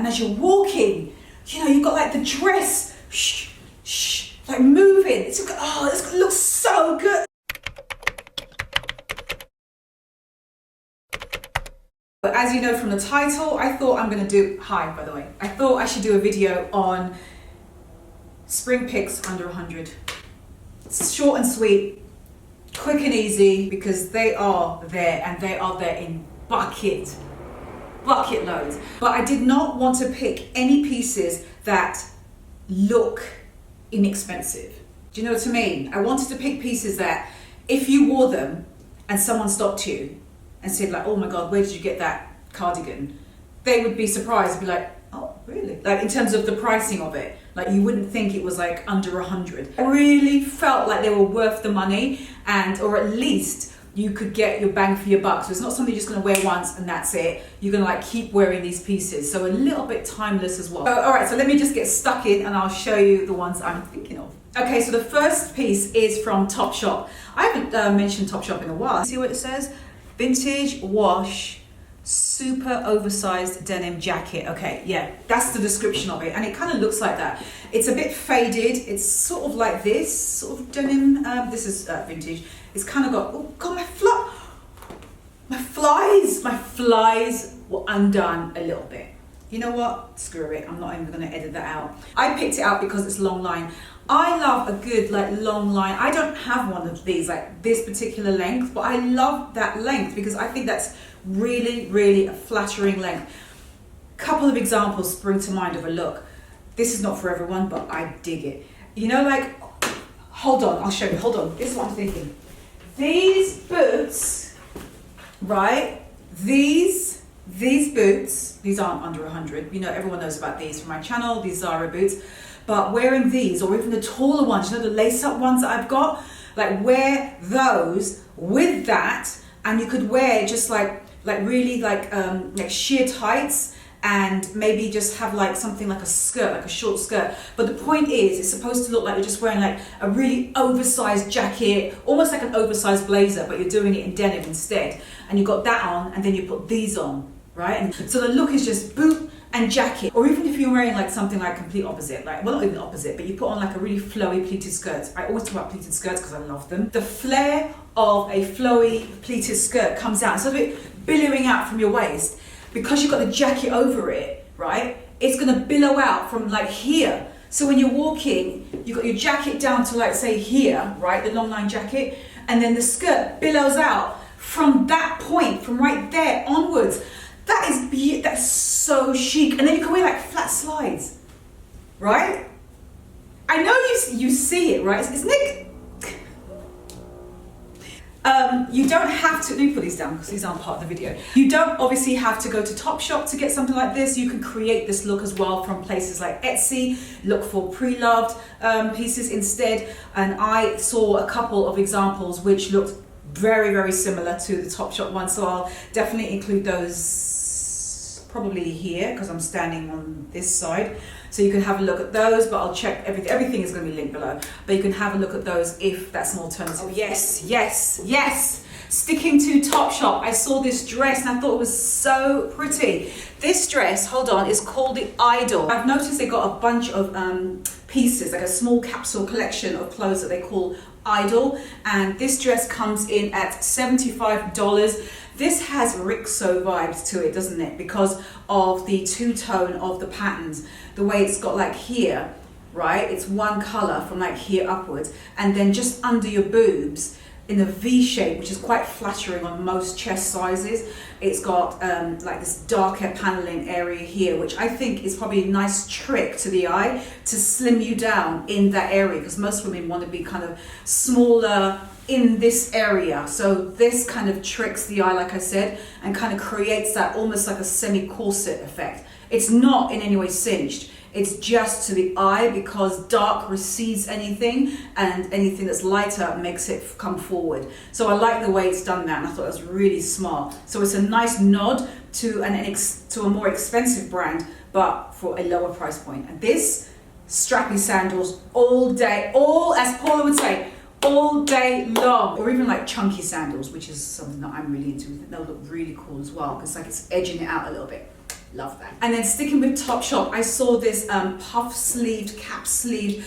as you're walking, you know, you've got like the dress, like moving. It's it looks so good. But as you know from the title, I thought I'm gonna do, hi by the way, I thought I should do a video on spring picks under 100. It's short and sweet, quick and easy, because they are there, and they are there in bucket loads. But I did not want to pick any pieces that look inexpensive. Do you know what I mean? I wanted to pick pieces that if you wore them and someone stopped you and said like, oh my God, where did you get that cardigan? They would be surprised and be like, oh, really? Like in terms of the pricing of it, like you wouldn't think it was like under 100. I really felt like they were worth the money, or at least you could get your bang for your buck. So it's not something you're just gonna wear once and that's it. You're gonna like keep wearing these pieces. So a little bit timeless as well. All right, so let me just get stuck in and I'll show you the ones I'm thinking of. Okay, so the first piece is from TOPSHOP. I haven't mentioned TOPSHOP in a while. See what it says? Vintage wash, super oversized denim jacket. Okay, yeah, that's the description of it. And it kind of looks like that. It's a bit faded. It's sort of like this, sort of denim. This is vintage. It's kind of got, oh God, my flies were undone a little bit. You know what? Screw it. I'm not even going to edit that out. I picked it out because it's long line. I love a good like long line. I don't have one of these like this particular length, but I love that length because I think that's really, really a flattering length. Couple of examples spring to mind of a look. This is not for everyone, but I dig it. You know, like, hold on, I'll show you. Hold on. This is what I'm thinking. These boots, right? These boots, these aren't under 100. You know, everyone knows about these from my channel, these Zara boots. But wearing these, or even the taller ones, you know, the lace-up ones that I've got, like wear those with that, and you could wear just like really like sheer tights, and maybe just have like something like a skirt, like a short skirt. But the point is, it's supposed to look like you're just wearing like a really oversized jacket, almost like an oversized blazer, but you're doing it in denim instead. And you got that on, and then you put these on, right? And so the look is just boot and jacket. Or even if you're wearing like something like complete opposite, like, well, not even opposite, but you put on like a really flowy pleated skirt. I always talk about pleated skirts because I love them. The flare of a flowy pleated skirt comes out, instead of it billowing out from your waist, because you've got the jacket over it, right? It's gonna billow out from like here. So when you're walking, you've got your jacket down to like say here, right? The long line jacket, and then the skirt billows out from that point, from right there onwards. That's so chic. And then you can wear like flat slides, right? I know you see it, right? Isn't it? You don't have to, let me put these down because these aren't part of the video. You don't obviously have to go to TOPSHOP to get something like this. You can create this look as well from places like Etsy. Look for pre-loved pieces instead. And I saw a couple of examples which looked very, very similar to the TOPSHOP one. So I'll definitely include those probably here because I'm standing on this side. So you can have a look at those, but I'll check everything. Everything is going to be linked below. But you can have a look at those if that's an alternative. Oh, yes, yes, yes. Sticking to TOPSHOP, I saw this dress and I thought it was so pretty. This dress, hold on, is called the Idol. I've noticed they got a bunch of pieces, like a small capsule collection of clothes that they call Idol. And this dress comes in at $75. This has Rixo vibes to it, doesn't it? Because of the two-tone of the patterns. The way it's got like here, right? It's one color from like here upwards. And then just under your boobs, in a V shape, which is quite flattering on most chest sizes. It's got like this darker paneling area here, which I think is probably a nice trick to the eye to slim you down in that area, because most women want to be kind of smaller in this area. So this kind of tricks the eye, like I said, and kind of creates that almost like a semi-corset effect. It's not in any way cinched. It's just to the eye, because dark recedes anything and anything that's lighter makes it come forward. So I like the way it's done that, and I thought it was really smart. So it's a nice nod to a more expensive brand, but for a lower price point. And this, strappy sandals all day, as Paula would say, all day long. Or even like chunky sandals, which is something that I'm really into. They'll look really cool as well, because like it's edging it out a little bit. Love that. And then sticking with Topshop, I saw this puff-sleeved, cap-sleeved,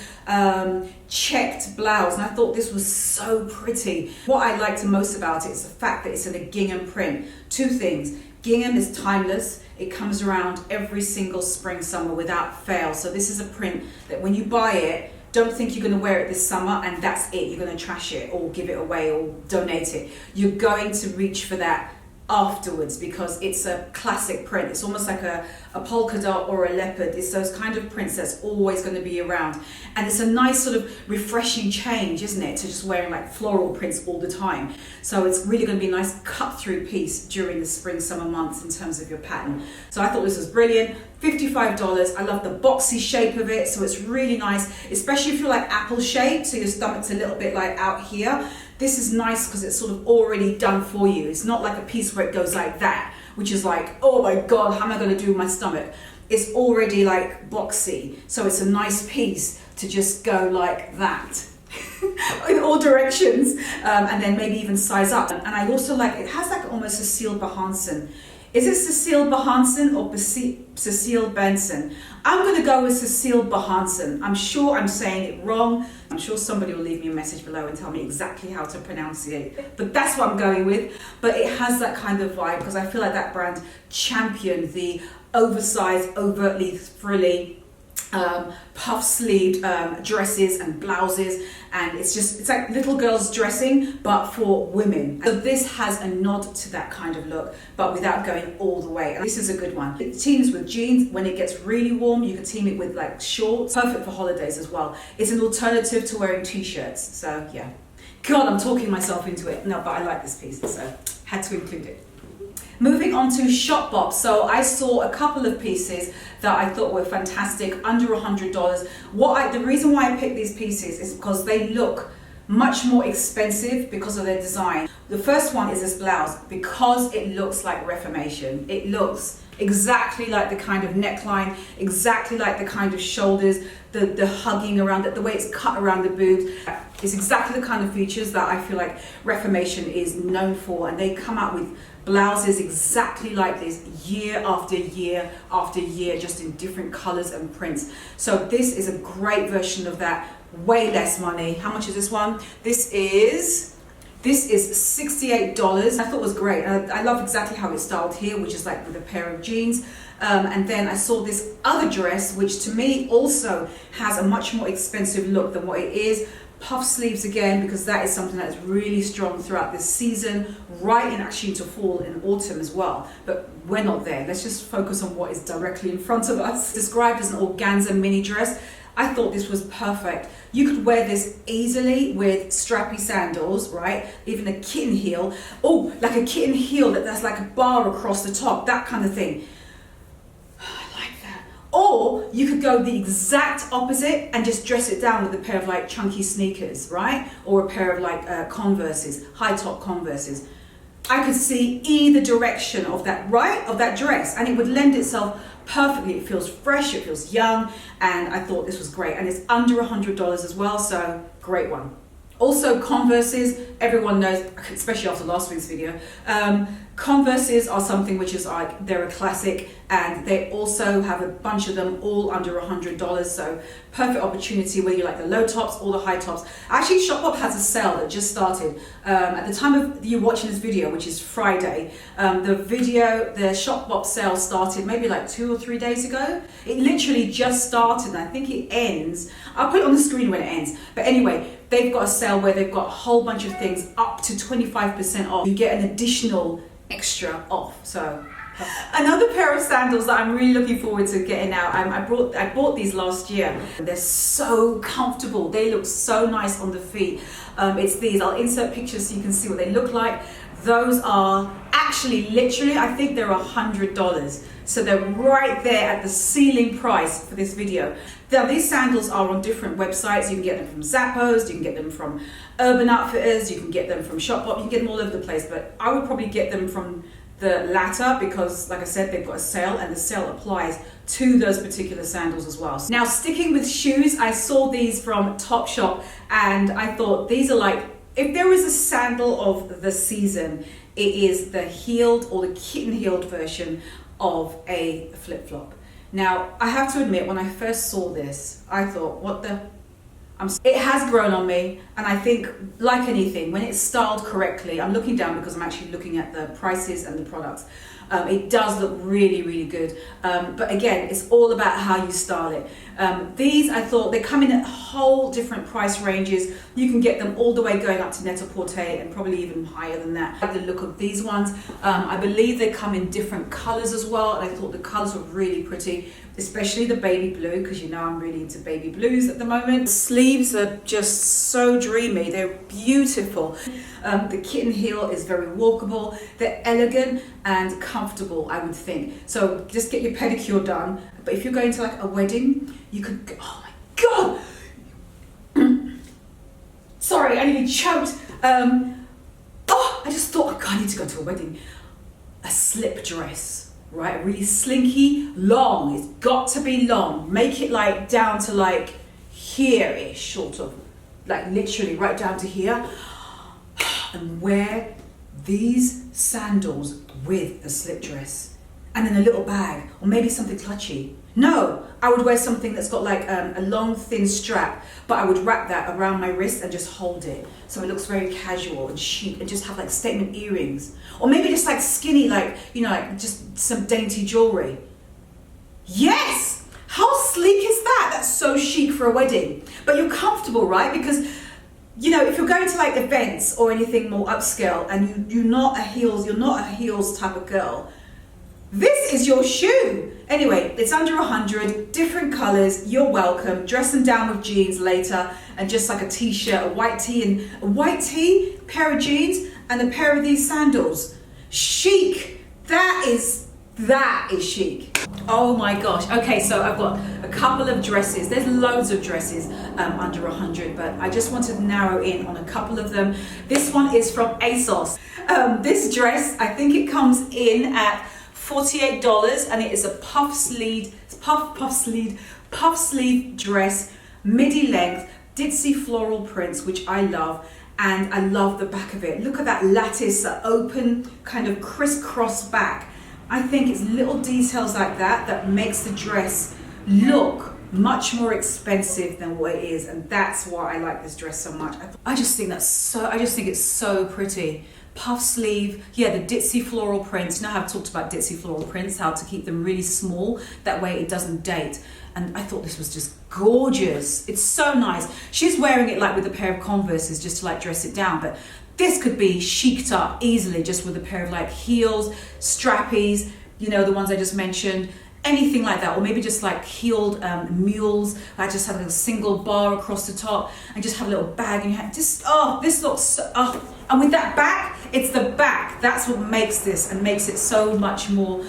checked blouse, and I thought this was so pretty. What I liked most about it is the fact that it's in a gingham print. Two things. Gingham is timeless. It comes around every single spring, summer without fail. So this is a print that when you buy it, don't think you're going to wear it this summer and that's it. You're going to trash it or give it away or donate it. You're going to reach for that afterwards because it's a classic print. It's almost like a polka dot or a leopard. It's those kind of prints that's always going to be around, and it's a nice sort of refreshing change, isn't it, to just wearing like floral prints all the time. So it's really going to be a nice cut through piece during the spring summer months in terms of your pattern. So I thought this was brilliant. $55. I love the boxy shape of it, so it's really nice, especially if you're like apple shaped, so your stomach's a little bit like out here. This is nice because it's sort of already done for you. It's not like a piece where it goes like that, which is like, oh my God, how am I going to do with my stomach? It's already like boxy. So it's a nice piece to just go like that in all directions, and then maybe even size up. And I also like, it has like almost a Cecile Behansen. Is it Cecile Behansen or Cecile Benson? I'm going to go with Cecile Behansen. I'm sure I'm saying it wrong. I'm sure somebody will leave me a message below and tell me exactly how to pronounce it. But that's what I'm going with. But it has that kind of vibe because I feel like that brand championed the oversized, overtly frilly, puff-sleeved dresses and blouses, and it's like little girls dressing but for women. So this has a nod to that kind of look but without going all the way. And this is a good one. It teams with jeans. When it gets really warm, you can team it with like shorts. Perfect for holidays as well. It's an alternative to wearing t-shirts. So yeah, God, I'm talking myself into it. No, but I like this piece, so had to include it. Moving on to SHOPBOP. So I saw a couple of pieces that I thought were fantastic, under $100. The reason why I picked these pieces is because they look much more expensive because of their design. The first one is this blouse, because it looks like Reformation. It looks exactly like the kind of neckline, exactly like the kind of shoulders, the hugging around it, the way it's cut around the boobs. It's exactly the kind of features that I feel like Reformation is known for, and they come out with blouses exactly like this year after year after year, just in different colors and prints. So this is a great version of that, way less money. How much is this one? This is $68. I thought it was great. I love exactly how it's styled here, which is like with a pair of jeans. And then I saw this other dress, which to me also has a much more expensive look than what it is. Puff sleeves again, because that is something that is really strong throughout this season, right in actually into fall and autumn as well. But we're not there. Let's just focus on what is directly in front of us. Described as an organza mini dress. I thought this was perfect. You could wear this easily with strappy sandals, right? Even a kitten heel. Oh, like a kitten heel that's like a bar across the top, that kind of thing. Or you could go the exact opposite and just dress it down with a pair of like chunky sneakers, right? Or a pair of like Converses, high top Converses. I could see either direction of that, right? Of that dress, and it would lend itself perfectly. It feels fresh, it feels young, and I thought this was great. And it's under $100 as well, so great one. Also Converses, everyone knows, especially after last week's video, Converses are something which is like, they're a classic, and they also have a bunch of them all under $100, so perfect opportunity whether you like the low tops or the high tops. Actually, SHOPBOP has a sale that just started. At the time of you watching this video, which is Friday, the SHOPBOP sale started maybe like 2 or 3 days ago. It literally just started, and I think it ends. I'll put it on the screen when it ends. But anyway, they've got a sale where they've got a whole bunch of things up to 25% off. You get an additional extra off. So another pair of sandals that I'm really looking forward to getting out. I bought these last year. They're so comfortable. They look so nice on the feet. It's these. I'll insert pictures so you can see what they look like. Those are actually literally, I think they're $100. So they're right there at the ceiling price for this video. Now these sandals are on different websites. You can get them from Zappos, you can get them from Urban Outfitters, you can get them from SHOPBOP, you can get them all over the place, but I would probably get them from the latter because, like I said, they've got a sale, and the sale applies to those particular sandals as well. Now, sticking with shoes, I saw these from TOPSHOP, and I thought these are like, if there is a sandal of the season, it is the heeled or the kitten heeled version of a flip-flop. Now, I have to admit, when I first saw this, I thought, what the... It has grown on me, and I think, like anything, when it's styled correctly, I'm looking down because I'm actually looking at the prices and the products. It does look really, really good. But again, it's all about how you style it. These, I thought, they come in at whole different price ranges. You can get them all the way going up to Net-a-Porter and probably even higher than that. I like the look of these ones. I believe they come in different colors as well, and I thought the colors were really pretty, especially the baby blue, because you know I'm really into baby blues at the moment. The sleeves are just so dreamy. They're beautiful. The kitten heel is very walkable. They're elegant and comfortable, I would think. So just get your pedicure done. But if you're going to like a wedding, you could go, oh my God. Sorry, I nearly choked. I just thought, oh God, I need to go to a wedding. A slip dress, right? Really slinky, long. It's got to be long. Make it like down to like here-ish, sort of. Like literally right down to here. And wear these sandals with a slip dress. And then a little bag, or maybe something clutchy. No, I would wear something that's got like a long thin strap, but I would wrap that around my wrist and just hold it. So it looks very casual and chic, and just have like statement earrings. Or maybe just like skinny, like, you know, like just some dainty jewelry. Yes! How sleek is that? That's so chic for a wedding. But you're comfortable, right? Because, you know, if you're going to like events or anything more upscale and you're not a heels type of girl, this is your shoe. Anyway, it's under 100, different colors, you're welcome. Dress them down with jeans later, and just like a t-shirt, a white tee, pair of jeans, and a pair of these sandals. Chic. That is chic. Oh my gosh. Okay, so I've got a couple of dresses. There's loads of dresses under 100, but I just want to narrow in on a couple of them. This one is from ASOS. This dress, I think it comes in at $48, and it is a puff sleeve dress, midi length, ditzy floral prints, which I love, and I love the back of it. Look at that lattice, that open kind of crisscross back. I think it's little details like that that makes the dress look much more expensive than what it is, and that's why I like this dress so much. I just think it's so pretty. Puff sleeve, yeah, the ditzy floral prints. You know how I've talked about ditzy floral prints, how to keep them really small, that way it doesn't date. And I thought this was just gorgeous. It's so nice. She's wearing it like with a pair of Converses just to like dress it down, but this could be chiced up easily just with a pair of like heels, strappies, you know, the ones I just mentioned, anything like that. Or maybe just like heeled mules. I just have a little single bar across the top and just have a little bag in your hand. Just, oh, this looks so, oh. And with that back, it's the back. That's what makes this and makes it so much more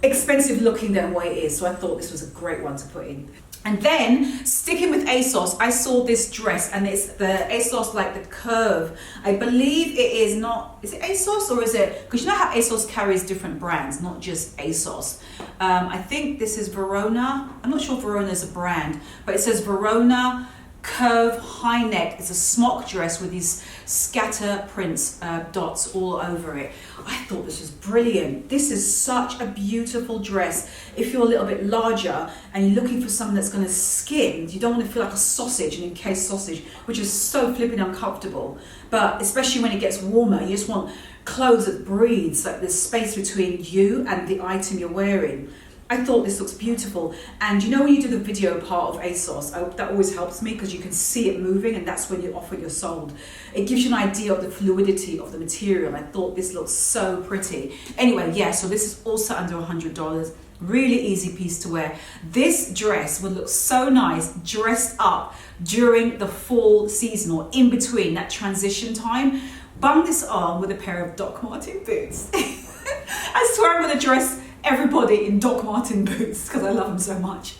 expensive looking than what it is. So I thought this was a great one to put in. And then, sticking with ASOS, I saw this dress, and it's the ASOS, like the curve. I believe it is not, is it ASOS or is it, because you know how ASOS carries different brands, not just ASOS. I think this is Verona. I'm not sure if Verona is a brand, but it says Verona curve high neck. It's a smock dress with these scatter prints, dots all over it. I thought this was brilliant. This is such a beautiful dress. If you're a little bit larger and you're looking for something that's going to skim, you don't want to feel like a sausage, an encased sausage, which is so flipping uncomfortable. But especially when it gets warmer, you just want clothes that breathes, like there's space between you and the item you're wearing. I thought this looks beautiful. And you know when you do the video part of ASOS, that always helps me because you can see it moving, and that's when you're sold. It gives you an idea of the fluidity of the material. I thought this looks so pretty. Anyway, yeah, so this is also under $100. Really easy piece to wear. This dress would look so nice dressed up during the fall season or in between that transition time. Bung this on with a pair of Doc Marten boots. I swear I'm going to dress everybody in Doc Marten boots because I love them so much.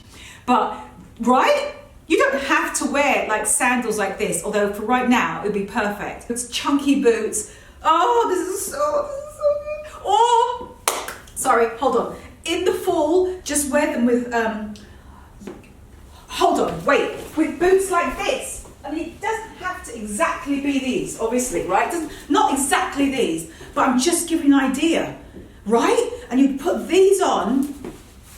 But, right? You don't have to wear like sandals like this, although for right now it would be perfect. It's chunky boots. Oh, this is so good. Oh, sorry, hold on. In the fall, just wear them with, with boots like this. I mean, it doesn't have to exactly be these, obviously, right? Not exactly these, but I'm just giving you an idea. right? And you'd put these on,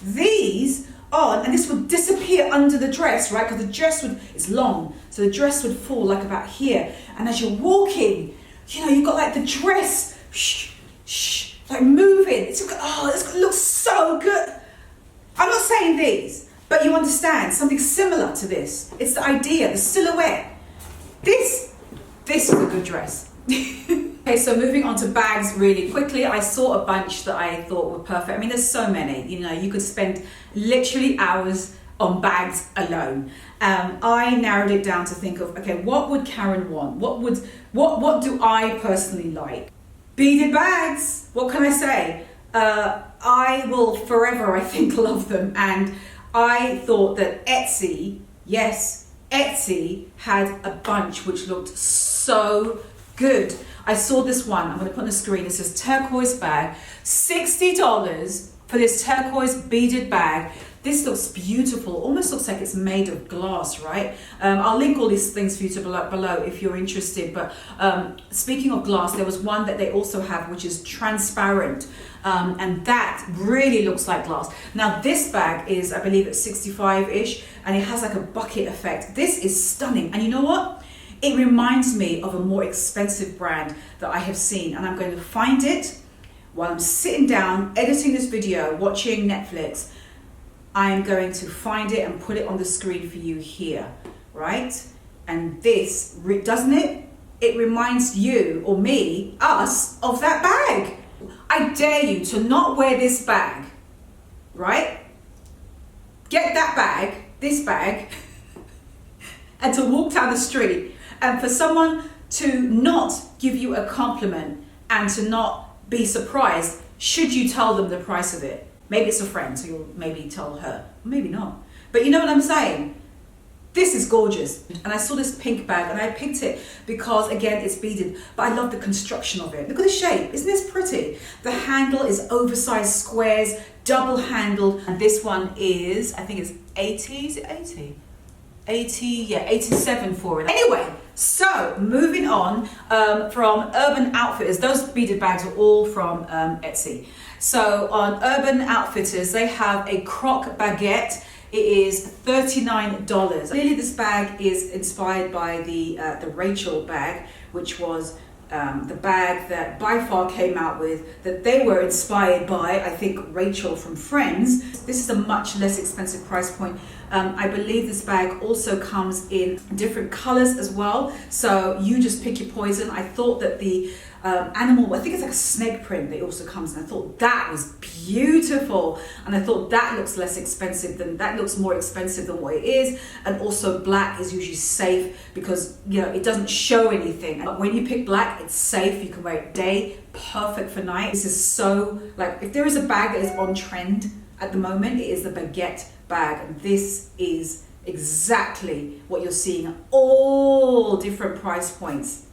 and this would disappear under the dress, right? Because the dress it's long, so the dress would fall like about here. And as you're walking, you know, you've got like the dress, like moving. It looks so good. I'm not saying these, but you understand something similar to this. It's the idea, the silhouette. This is a good dress. Okay, so moving on to bags really quickly. I saw a bunch that I thought were perfect. I mean, there's so many, you know, you could spend literally hours on bags alone. I narrowed it down to think of, okay, what would Karen want? What do I personally like? Beaded bags, what can I say? I will forever, I think, love them. And I thought that Etsy, yes, Etsy had a bunch which looked so good. I saw this one, I'm gonna put on the screen, it says turquoise bag, $60 for this turquoise beaded bag. This looks beautiful, almost looks like it's made of glass, right? I'll link all these things for you to below if you're interested. But speaking of glass, there was one that they also have which is transparent, and that really looks like glass. Now this bag is, I believe it's 65-ish, and it has like a bucket effect. This is stunning, and you know what? It reminds me of a more expensive brand that I have seen, and I'm going to find it while I'm sitting down, editing this video, watching Netflix. I am going to find it and put it on the screen for you here, right? And this, doesn't it? It reminds you, or me, us, of that bag. I dare you to not wear this bag, right? Get that bag, this bag, and to walk down the street, and for someone to not give you a compliment and to not be surprised should you tell them the price of it. Maybe it's a friend, so you'll maybe tell her, maybe not. But you know what I'm saying? This is gorgeous. And I saw this pink bag and I picked it because, again, it's beaded, but I love the construction of it. Look at the shape, isn't this pretty? The handle is oversized squares, double handled, and this one is, I think it's 80, is it 80? 80, yeah, 87 for it. Anyway, so moving on from Urban Outfitters, those beaded bags are all from Etsy. So on Urban Outfitters, they have a croc baguette. It is $39. Really, this bag is inspired by the Rachel bag, which was the bag that By Far came out with, that they were inspired by, I think, Rachel from Friends. This is a much less expensive price point. I believe this bag also comes in different colors as well, so you just pick your poison. I thought that the animal, I think it's like a snake print that also comes in. I thought that was beautiful, and I thought that looks more expensive than what it is. And also black is usually safe because, you know, it doesn't show anything. And when you pick black, it's safe. You can wear it day, perfect for night. This is so, like, if there is a bag that is on trend at the moment, it is the baguette bag, and this is exactly what you're seeing at all different price points.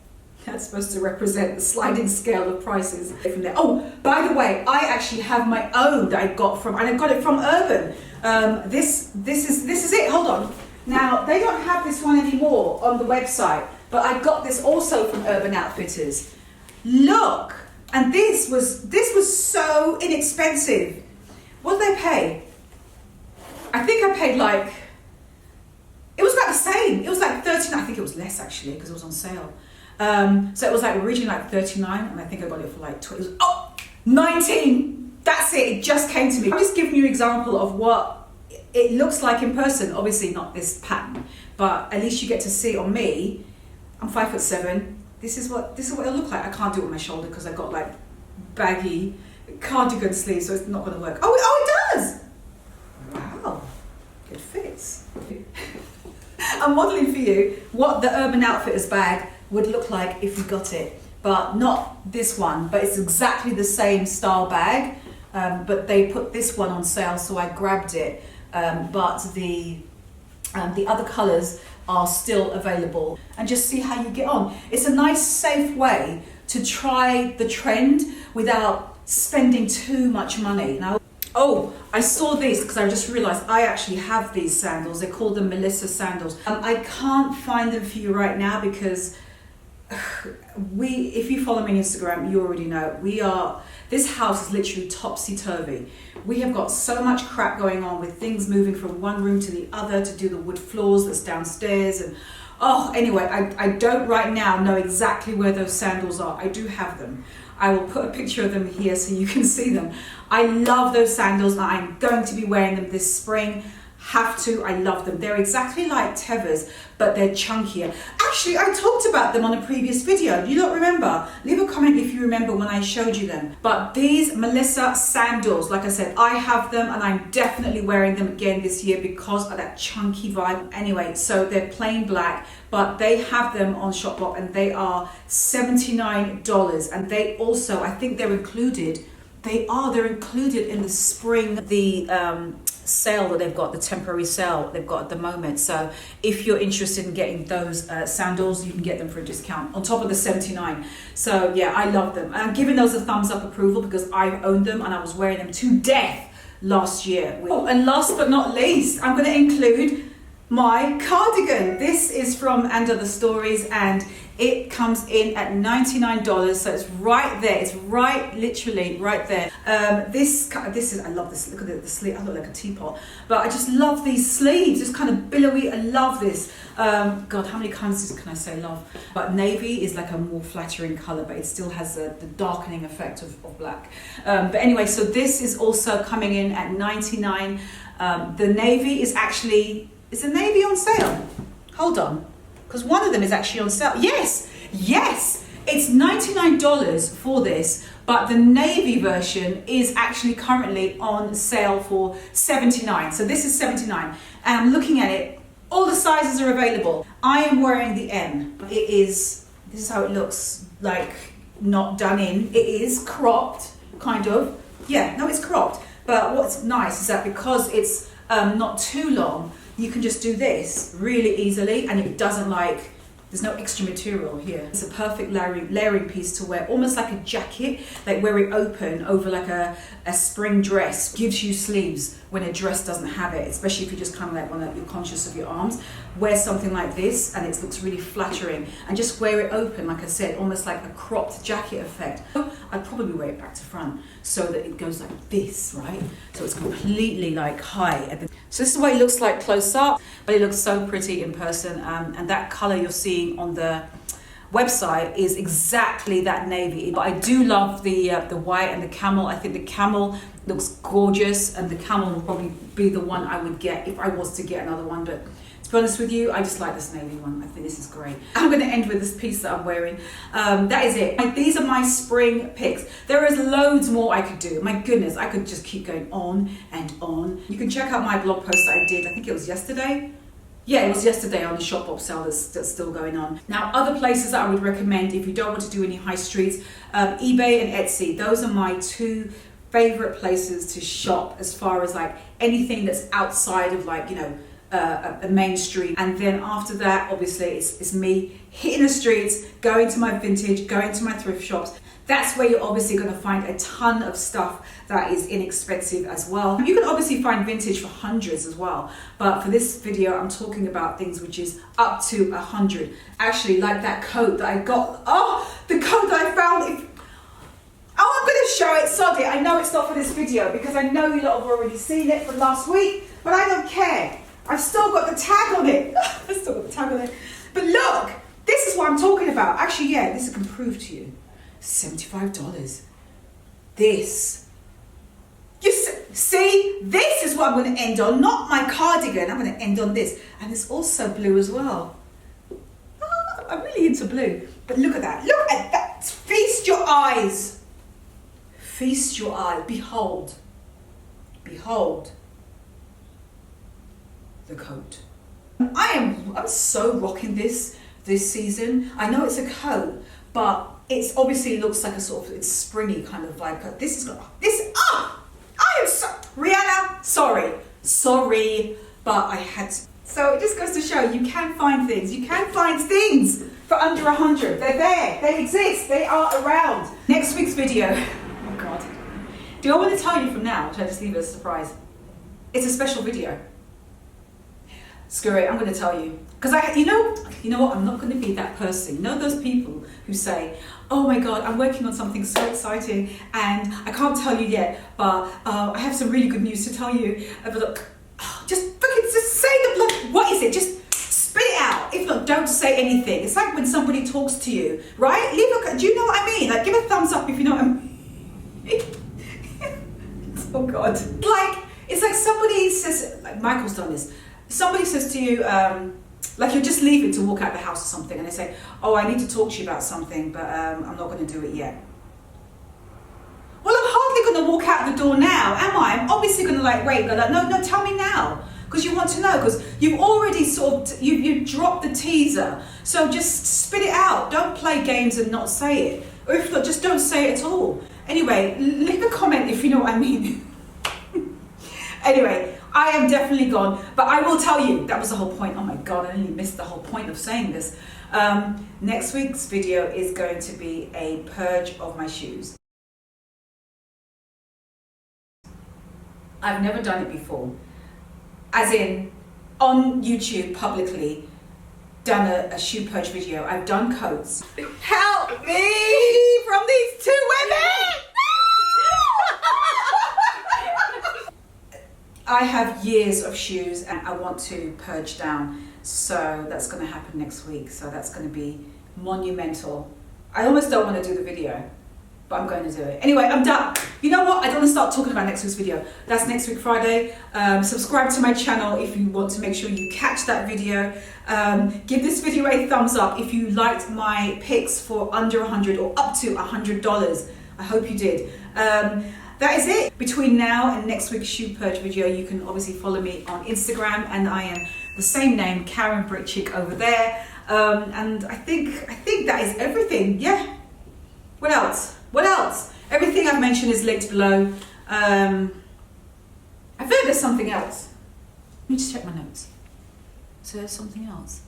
That's supposed to represent the sliding scale of prices from there. Oh, by the way, I actually have my own that I got from, and I got it from Urban. This is it. Hold on. Now they don't have this one anymore on the website, but I got this also from Urban Outfitters. Look, and this was so inexpensive. What did I pay? I think I paid like, it was about the same. It was like 39. I think it was less actually because it was on sale. So it was like originally like 39, and I think I got it for like 20. It was, 19. That's it. It just came to me. I'm just giving you an example of what it looks like in person. Obviously not this pattern, but at least you get to see it on me. I'm 5'7". This is what it'll look like. I can't do it on my shoulder because I got like baggy cardigan sleeves, so it's not going to work. Oh, it does. Wow, it fits. I'm modeling for you what the Urban Outfitters bag would look like if you got it, but not this one, but it's exactly the same style bag, but they put this one on sale, so I grabbed it, but the other colors are still available, and just see how you get on. It's a nice safe way to try the trend without spending too much money. Now, oh, I saw these because I just realized I actually have these sandals. They're called the Melissa sandals. I can't find them for you right now because if you follow me on Instagram, you already know, this house is literally topsy-turvy. We have got so much crap going on with things moving from one room to the other to do the wood floors that's downstairs. And anyway, I don't right now know exactly where those sandals are. I do have them. I will put a picture of them here so you can see them. I love those sandals and I'm going to be wearing them this spring. Have to, I love them. They're exactly like Teva's, but they're chunkier. Actually, I talked about them on a previous video. Do you not remember? Leave a comment if you remember when I showed you them. But these Melissa sandals, like I said, I have them and I'm definitely wearing them again this year because of that chunky vibe. Anyway, so they're plain black, but they have them on SHOPBOP and they are $79. And they also, I think they're included. They're included in the spring, sale that they've got, the temporary sale they've got at the moment. So if you're interested in getting those sandals, you can get them for a discount on top of the 79. So yeah, I love them. I'm giving those a thumbs up approval because I owned them and I was wearing them to death last year. Oh, and last but not least, I'm going to include my cardigan. This is from And Other Stories and it comes in at $99, so it's right there. It's literally right there. This is, I love this. Look at the sleeve. I look like a teapot, but I just love these sleeves. It's kind of billowy. I love this. God, how many kinds can I say love? But navy is like a more flattering color, but it still has the darkening effect of black. But anyway, so this is also coming in at $99. The navy is actually, is the navy on sale? Hold on. Because one of them is actually on sale. Yes, it's $99 for this, but the navy version is actually currently on sale for $79. So this is $79, and I'm looking at it. All the sizes are available. I am wearing the M. This is how it looks, like not done in. It is cropped, kind of. Yeah, no, it's cropped. But what's nice is that because it's not too long, you can just do this really easily and it doesn't there's no extra material here. It's a perfect layering piece to wear, almost like a jacket, like wear it open over like a spring dress. Gives you sleeves when a dress doesn't have it, especially if you just kind of like you're conscious of your arms. Wear something like this and it looks really flattering, and just wear it open, like I said, almost like a cropped jacket effect. I'd probably wear it back to front so that it goes like this, right? So it's completely like high. So this is what it looks like close up, but it looks so pretty in person. And that color you're seeing on the website is exactly that navy. But I do love the white and the camel. I think the camel looks gorgeous, and the camel will probably be the one I would get if I was to get another one. But to be honest with you, I just like this navy one. I think this is great. I'm going to end with this piece that I'm wearing. That is it. These are my spring picks. There is loads more I could do. My goodness, I could just keep going on and on. You can check out my blog post that I did. I think it was yesterday. Yeah, it was yesterday on the SHOPBOP sale that's still going on. Now, other places that I would recommend if you don't want to do any high streets, eBay and Etsy. Those are my two favorite places to shop as far as like anything that's outside of like, you know, a main street. And then after that, obviously it's me hitting the streets, going to my vintage, going to my thrift shops. That's where you're obviously going to find a ton of stuff that is inexpensive as well. You can obviously find vintage for hundreds as well, but for this video I'm talking about things which is up to 100. Actually, like that coat that I got. The coat that I found. I'm going to show it. Sod it. I know it's not for this video because I know you lot have already seen it from last week, but I don't care. I've still got the tag on it. I've still got the tag on it. But look, this is what I'm talking about. Actually, yeah, this I can prove to you. $75. This. You see, this is what I'm going to end on, not my cardigan. I'm going to end on this. And it's also blue as well. I'm really into blue. But look at that. Look at that. Feast your eyes. Feast your eyes. Behold. Behold. The coat. I'm so rocking this season. I know it's a coat, but it's obviously looks like a sort of, it's springy kind of vibe coat. This is not this. I am so Rihanna. Sorry, but I had to. So it just goes to show you can find things. You can find things for under 100. They're there. They exist. They are around. Next week's video. Oh God. Do I want to tell you from now? Or should I just leave it as a surprise? It's a special video. screw it, I'm going to tell you. Because you know what, I'm not going to be that person. You know those people who say, oh my God, I'm working on something so exciting and I can't tell you yet, but I have some really good news to tell you. But look, just say the blood. What is it? Just spit it out. If not, don't say anything. It's like when somebody talks to you, right? Do you know what I mean? Like, give a thumbs up if you know what I mean. Oh God. It's like somebody says, like Michael's done this. Somebody says to you, like you're just leaving to walk out the house or something, and they say, oh, I need to talk to you about something, but I'm not going to do it yet. Well, I'm hardly going to walk out the door now, am I? I'm obviously going to wait, go no, tell me now. Because you want to know, because you've already you've dropped the teaser. So just spit it out. Don't play games and not say it. Or if not, just don't say it at all. Anyway, leave a comment if you know what I mean. Anyway, I am definitely gone, but I will tell you, that was the whole point. Oh my God, I nearly missed the whole point of saying this. Next week's video is going to be a purge of my shoes. I've never done it before. As in, on YouTube, publicly, done a shoe purge video. I've done coats. Help me from these two women! I have years of shoes and I want to purge down. So that's going to happen next week. So that's going to be monumental. I almost don't want to do the video, but I'm going to do it. Anyway, I'm done. You know what? I don't want to start talking about next week's video. That's next week, Friday. Subscribe to my channel if you want to make sure you catch that video. Give this video a thumbs up if you liked my picks for under $100 or up to $100. I hope you did. That is it. Between now and next week's shoe purge video, you can obviously follow me on Instagram, and I am the same name, KarenBritChick, over there. And I think that is everything. Yeah. What else? What else? Everything I've mentioned is linked below. I think there's something else. Let me just check my notes. So there's something else.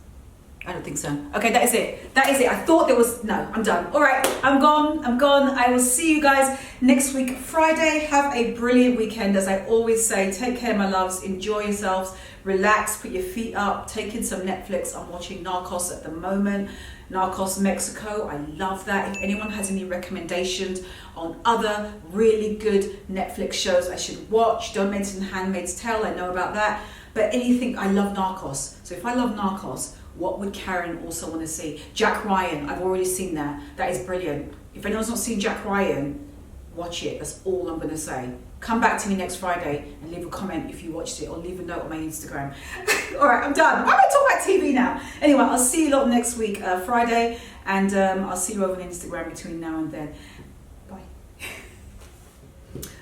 I don't think so. Okay, that is it. That is it. I thought there was, no, I'm done. All right, I'm gone. I'm gone. I will see you guys next week, Friday. Have a brilliant weekend. As I always say, take care, my loves. Enjoy yourselves. Relax, put your feet up, take in some Netflix. I'm watching Narcos at the moment. Narcos Mexico. I love that. If anyone has any recommendations on other really good Netflix shows I should watch, don't mention Handmaid's Tale. I know about that. But anything, I love Narcos. So if I love Narcos, what would Karen also want to see? Jack Ryan, I've already seen that. That is brilliant. If anyone's not seen Jack Ryan, watch it. That's all I'm going to say. Come back to me next Friday and leave a comment if you watched it, or leave a note on my Instagram. All right, I'm done. Why am I talking about TV now? Anyway, I'll see you lot next week, Friday, and I'll see you over on Instagram between now and then. Bye.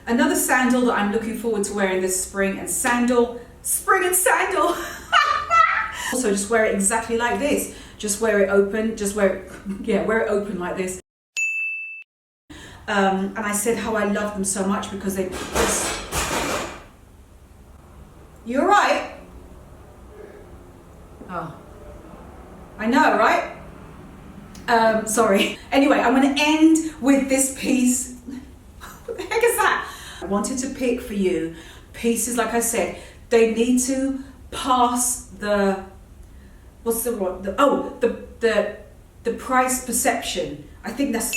Another sandal that I'm looking forward to wearing this spring and sandal. Also, just wear it exactly like this. Just wear it open. Just wear it, yeah, wear it open like this. And I said how I love them so much because they just... You all right? Oh, I know, right? Sorry. Anyway, I'm going to end with this piece. What the heck is that? I wanted to pick for you pieces, like I said, they need to pass the... What's the word? The price perception. I think that's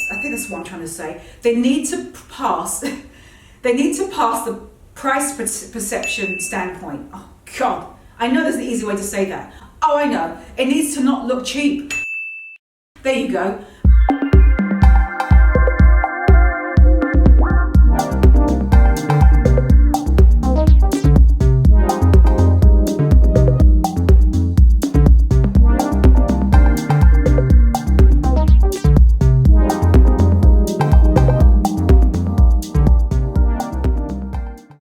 what I'm trying to say. They need to pass. They need to pass the price perception standpoint. Oh God, I know there's an easy way to say that. Oh, I know. It needs to not look cheap. There you go.